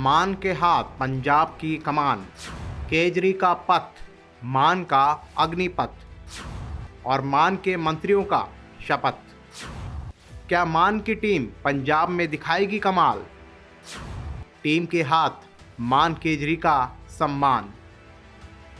मान के हाथ पंजाब की कमान, केजरी का पथ, मान का अग्निपथ और मान के मंत्रियों का शपथ। क्या मान की टीम पंजाब में दिखाएगी कमाल? टीम के हाथ मान केजरी का सम्मान।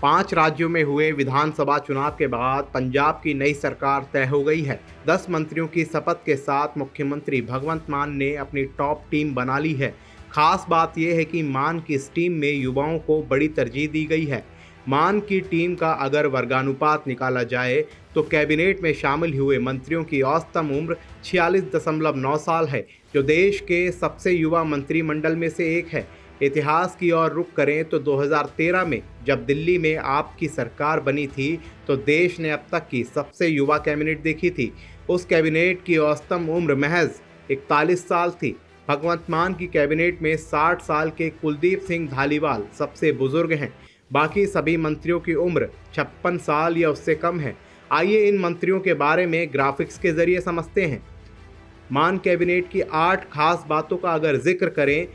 5 राज्यों में हुए विधानसभा चुनाव के बाद पंजाब की नई सरकार तय हो गई है। 10 मंत्रियों की शपथ के साथ मुख्यमंत्री भगवंत मान ने अपनी टॉप टीम बना ली है। खास बात यह है कि मान की इस टीम में युवाओं को बड़ी तरजीह दी गई है। मान की टीम का अगर वर्गानुपात निकाला जाए तो कैबिनेट में शामिल हुए मंत्रियों की औसतन उम्र 46.9 साल है, जो देश के सबसे युवा मंत्रिमंडल में से एक है। इतिहास की ओर रुख करें तो 2013 में जब दिल्ली में आपकी सरकार बनी थी तो देश ने अब तक की सबसे युवा कैबिनेट देखी थी। उस कैबिनेट की औसतन उम्र महज 41 साल थी। भगवंत मान की कैबिनेट में 60 साल के कुलदीप सिंह धालीवाल सबसे बुजुर्ग हैं। बाकी सभी मंत्रियों की उम्र 56 साल या उससे कम है। आइए इन मंत्रियों के बारे में ग्राफिक्स के जरिए समझते हैं। मान कैबिनेट की 8 खास बातों का अगर जिक्र करें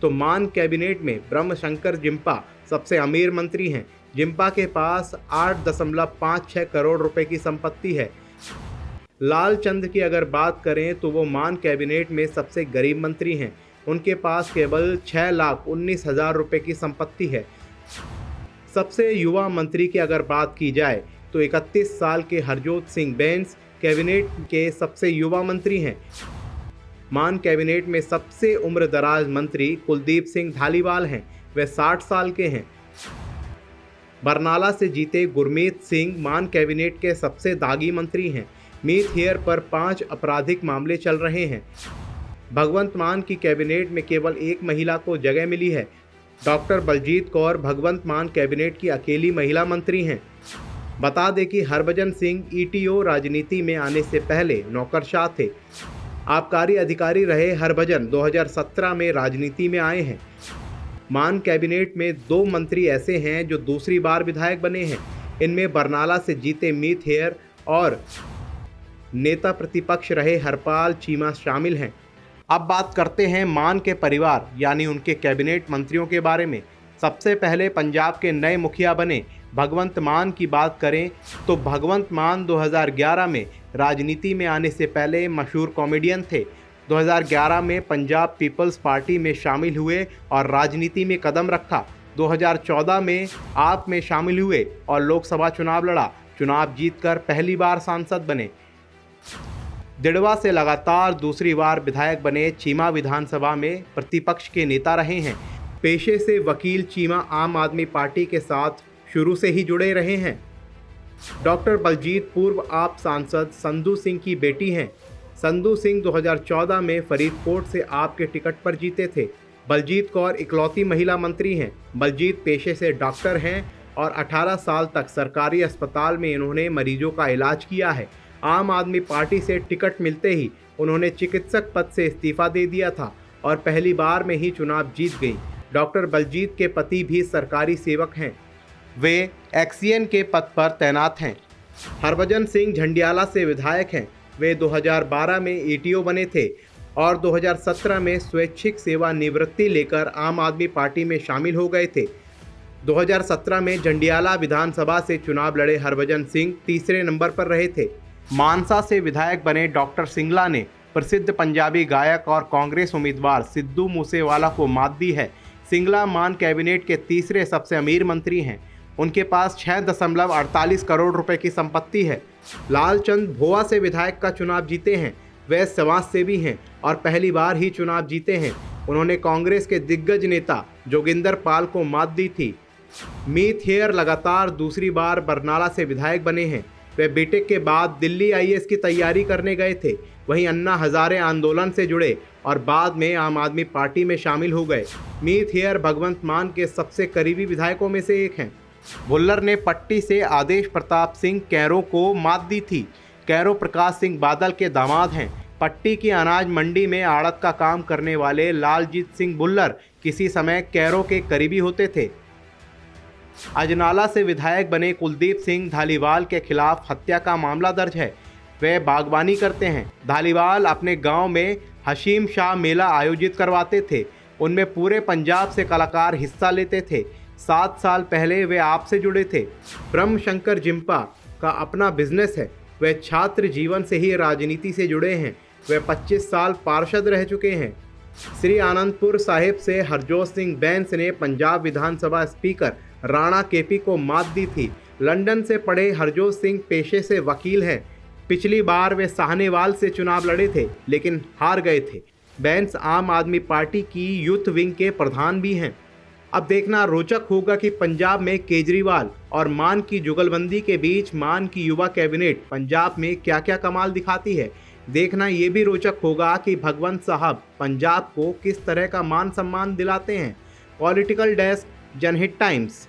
तो मान कैबिनेट में ब्रह्मशंकर जिम्पा सबसे अमीर मंत्री हैं। जिम्पा के पास 8.56 करोड़ रुपए की संपत्ति है। लालचंद की अगर बात करें तो वो मान कैबिनेट में सबसे गरीब मंत्री हैं। उनके पास केवल 6,19,000 रुपए की संपत्ति है। सबसे युवा मंत्री की अगर बात की जाए तो 31 साल के हरजोत सिंह बैंस कैबिनेट के सबसे युवा मंत्री हैं। मान कैबिनेट में सबसे उम्रदराज मंत्री कुलदीप सिंह धालीवाल हैं, वे 60 साल के हैं। बरनाला से जीते गुरमीत सिंह मान कैबिनेट के सबसे दागी मंत्री हैं। मीत हेयर पर 5 आपराधिक मामले चल रहे हैं। भगवंत मान की कैबिनेट में केवल एक महिला को जगह मिली है। डॉक्टर बलजीत कौर भगवंत मान कैबिनेट की अकेली महिला मंत्री हैं। बता दें कि हरभजन सिंह ईटीओ राजनीति में आने से पहले नौकरशाह थे। आबकारी अधिकारी रहे हरभजन 2017 में राजनीति में आए हैं। मान कैबिनेट में 2 मंत्री ऐसे हैं जो दूसरी बार विधायक बने हैं। इनमें बरनाला से जीते मीत हेयर और नेता प्रतिपक्ष रहे हरपाल चीमा शामिल हैं। अब बात करते हैं मान के परिवार यानी उनके कैबिनेट मंत्रियों के बारे में। सबसे पहले पंजाब के नए मुखिया बने भगवंत मान की बात करें तो भगवंत मान 2011 में राजनीति में आने से पहले मशहूर कॉमेडियन थे। 2011 में पंजाब पीपल्स पार्टी में शामिल हुए और राजनीति में कदम रखा। 2014 में आप में शामिल हुए और लोकसभा चुनाव लड़ा। चुनाव जीतकर पहली बार सांसद बने। दिड़वा से लगातार दूसरी बार विधायक बने चीमा विधानसभा में प्रतिपक्ष के नेता रहे हैं। पेशे से वकील चीमा आम आदमी पार्टी के साथ शुरू से ही जुड़े रहे हैं। डॉक्टर बलजीत पूर्व आप सांसद संधू सिंह की बेटी हैं। संधू सिंह 2014 में फरीदकोट से आपके टिकट पर जीते थे। बलजीत कौर इकलौती महिला मंत्री हैं। बलजीत पेशे से डॉक्टर हैं और 18 साल तक सरकारी अस्पताल में इन्होंने मरीजों का इलाज किया है। आम आदमी पार्टी से टिकट मिलते ही उन्होंने चिकित्सक पद से इस्तीफा दे दिया था और पहली बार में ही चुनाव जीत गई। डॉक्टर बलजीत के पति भी सरकारी सेवक हैं, वे एक्सीएन के पद पर तैनात हैं। हरभजन सिंह झंडियाला से विधायक हैं। वे 2012 में ईटीओ बने थे और 2017 में स्वैच्छिक सेवानिवृत्ति लेकर आम आदमी पार्टी में शामिल हो गए थे। 2017 में झंडियाला विधानसभा से चुनाव लड़े हरभजन सिंह तीसरे नंबर पर रहे थे। मानसा से विधायक बने डॉक्टर सिंगला ने प्रसिद्ध पंजाबी गायक और कांग्रेस उम्मीदवार सिद्धू मूसेवाला को मात दी है। सिंगला मान कैबिनेट के तीसरे सबसे अमीर मंत्री हैं। उनके पास 6.48 करोड़ रुपए की संपत्ति है। लालचंद भोआ से विधायक का चुनाव जीते हैं। वे समाज सेवी हैं और पहली बार ही चुनाव जीते हैं। उन्होंने कांग्रेस के दिग्गज नेता जोगिंदर पाल को मात दी थी। मीत हेयर लगातार दूसरी बार बरनाला से विधायक बने हैं। वे बीटेक के बाद दिल्ली आईएएस की तैयारी करने गए थे। वहीं अन्ना हजारे आंदोलन से जुड़े और बाद में आम आदमी पार्टी में शामिल हो गए। मीत हेयर भगवंत मान के सबसे करीबी विधायकों में से एक हैं। भुल्लर ने पट्टी से आदेश प्रताप सिंह कैरों को मात दी थी। कैरों प्रकाश सिंह बादल के दामाद हैं। पट्टी की अनाज मंडी में आड़त का काम करने वाले लालजीत सिंह भुल्लर किसी समय कैरों के करीबी होते थे। अजनाला से विधायक बने कुलदीप सिंह धालीवाल के खिलाफ हत्या का मामला दर्ज है। वे बागवानी करते हैं। धालीवाल अपने गांव में हशीम शाह मेला आयोजित करवाते थे। उनमें पूरे पंजाब से कलाकार हिस्सा लेते थे। 7 साल पहले वे आपसे जुड़े थे। ब्रह्म शंकर जिम्पा का अपना बिजनेस है। वे छात्र जीवन से ही राजनीति से जुड़े हैं। वे 25 साल पार्षद रह चुके हैं। श्री आनंदपुर साहिब से हरजोत सिंह बैंस ने पंजाब विधानसभा स्पीकर राणा केपी को मात दी थी। लंदन से पढ़े हरजोत सिंह पेशे से वकील हैं। पिछली बार वे साहनेवाल से चुनाव लड़े थे लेकिन हार गए थे। बैंस आम आदमी पार्टी की यूथ विंग के प्रधान भी हैं। अब देखना रोचक होगा कि पंजाब में केजरीवाल और मान की जुगलबंदी के बीच मान की युवा कैबिनेट पंजाब में क्या क्या कमाल दिखाती है। देखना ये भी रोचक होगा कि भगवंत साहब पंजाब को किस तरह का मान सम्मान दिलाते हैं। पॉलिटिकल डेस्क, जनहित टाइम्स।